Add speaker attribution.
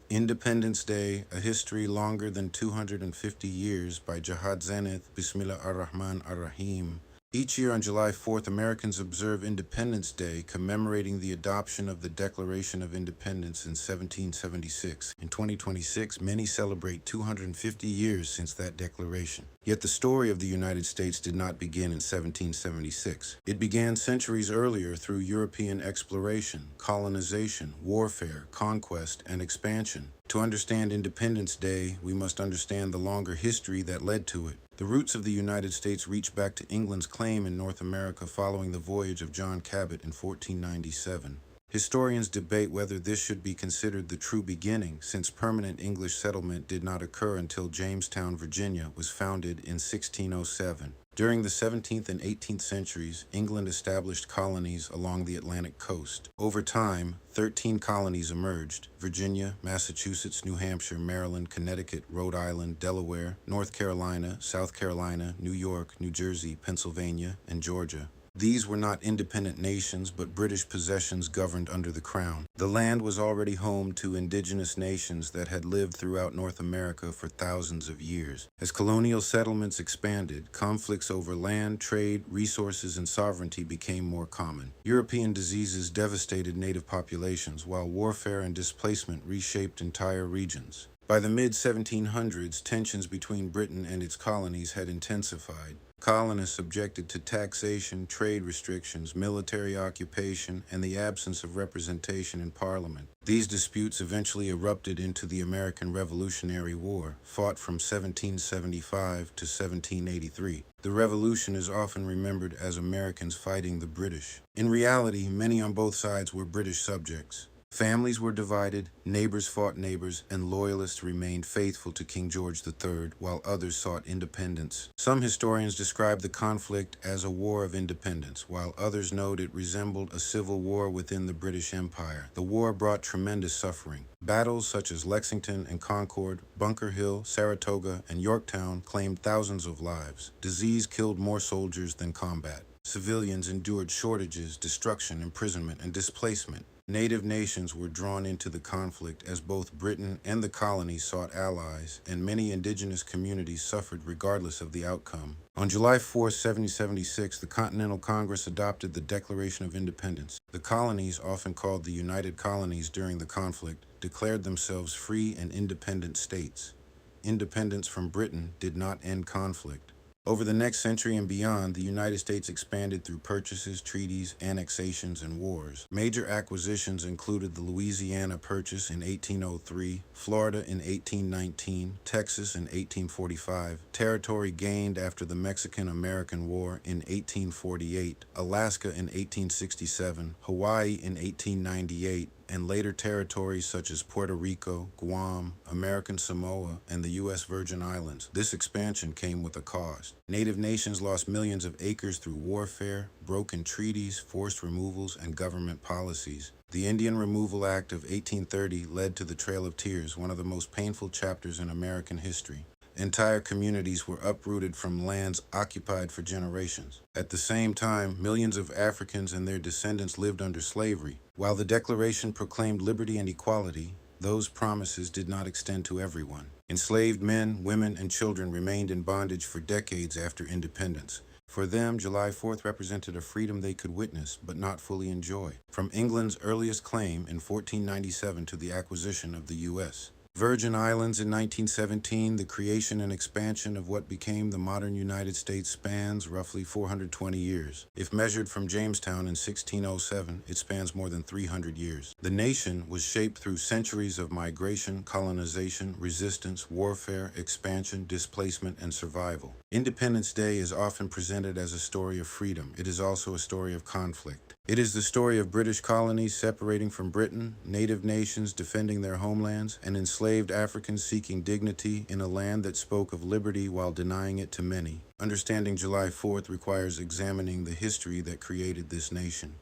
Speaker 1: Independence Day, A History Longer Than 250 Years by Jihad Zenith, Bismillah ar-Rahman ar-Rahim. Each year on July 4th, Americans observe Independence Day, commemorating the adoption of the Declaration of Independence in 1776. In 2026, many celebrate 250 years since that declaration. Yet the story of the United States did not begin in 1776. It began centuries earlier through European exploration, colonization, warfare, conquest, and expansion. To understand Independence Day, we must understand the longer history that led to it. The roots of the United States reach back to England's claim in North America following the voyage of John Cabot in 1497. Historians debate whether this should be considered the true beginning, since permanent English settlement did not occur until Jamestown, Virginia, was founded in 1607. During the 17th and 18th centuries, England established colonies along the Atlantic coast. Over time, 13 colonies emerged: Virginia, Massachusetts, New Hampshire, Maryland, Connecticut, Rhode Island, Delaware, North Carolina, South Carolina, New York, New Jersey, Pennsylvania, and Georgia. These were not independent nations, but British possessions governed under the Crown. The land was already home to indigenous nations that had lived throughout North America for thousands of years. As colonial settlements expanded, conflicts over land, trade, resources, and sovereignty became more common. European diseases devastated native populations, while warfare and displacement reshaped entire regions. By the mid-1700s, tensions between Britain and its colonies had intensified. Colonists subjected to taxation, trade restrictions, military occupation, and the absence of representation in Parliament. These disputes eventually erupted into the American Revolutionary War, fought from 1775 to 1783. The Revolution is often remembered as Americans fighting the British. In reality, many on both sides were British subjects. Families were divided, neighbors fought neighbors, and loyalists remained faithful to King George III, while others sought independence. Some historians describe the conflict as a war of independence, while others note it resembled a civil war within the British Empire. The war brought tremendous suffering. Battles such as Lexington and Concord, Bunker Hill, Saratoga, and Yorktown claimed thousands of lives. Disease killed more soldiers than combat. Civilians endured shortages, destruction, imprisonment, and displacement. Native nations were drawn into the conflict as both Britain and the colonies sought allies, and many indigenous communities suffered regardless of the outcome. On July 4, 1776, the Continental Congress adopted the Declaration of Independence. The colonies, often called the United Colonies during the conflict, declared themselves free and independent states. Independence from Britain did not end conflict. Over the next century and beyond, the United States expanded through purchases, treaties, annexations, and wars. Major acquisitions included the Louisiana Purchase in 1803, Florida in 1819, Texas in 1845, territory gained after the Mexican-American War in 1848, Alaska in 1867, Hawaii in 1898, and later territories such as Puerto Rico, Guam, American Samoa, and the U.S. Virgin Islands. This expansion came with a cost. Native nations lost millions of acres through warfare, broken treaties, forced removals, and government policies. The Indian Removal Act of 1830 led to the Trail of Tears, one of the most painful chapters in American history. Entire communities were uprooted from lands occupied for generations. At the same time, millions of Africans and their descendants lived under slavery. While the Declaration proclaimed liberty and equality, those promises did not extend to everyone. Enslaved men, women, and children remained in bondage for decades after independence. For them, July 4th represented a freedom they could witness, but not fully enjoy. From England's earliest claim in 1497 to the acquisition of the U.S. Virgin Islands in 1917, the creation and expansion of what became the modern United States spans roughly 420 years. If measured from Jamestown in 1607, it spans more than 300 years. The nation was shaped through centuries of migration, colonization, resistance, warfare, expansion, displacement, and survival. Independence Day is often presented as a story of freedom. It is also a story of conflict. It is the story of British colonies separating from Britain, native nations defending their homelands, and enslaved Africans seeking dignity in a land that spoke of liberty while denying it to many. Understanding July 4th requires examining the history that created this nation.